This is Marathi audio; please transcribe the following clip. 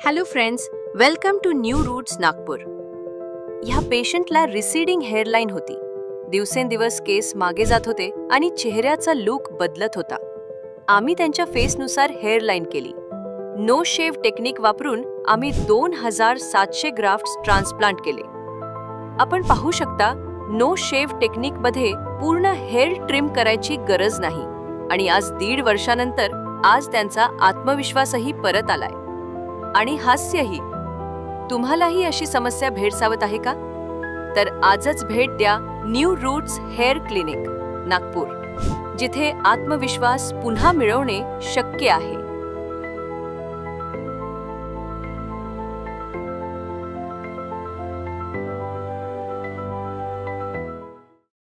Hello friends, welcome to New Roots Nagpur. ह्या पेशंटला रिसीडिंग हेअरलाईन होती. दिवसेंदिवस केस मागे जात होते आणि चेहऱ्याचा लुक बदलत होता. आम्ही त्यांच्या फेसनुसार हेअरलाईन केली. नो शेव टेक्निक वापरून आम्ही 2700 ग्राफ्ट्स ट्रान्सप्लांट केले. आपण पाहू शकता, नो शेव टेक्निकमध्ये पूर्ण हेअर ट्रिम करायची गरज नाही आणि आज 1.5 वर्षानंतर आज त्यांचा आत्मविश्वासही परत आलाय आणि हास्यही. तुम्हालाही अशी समस्या भेडसावत आहे का? तर आजच भेट द्या New Roots hair clinic Nagpur, जिथे आत्मविश्वास पुन्हा मिळवणे शक्य आहे.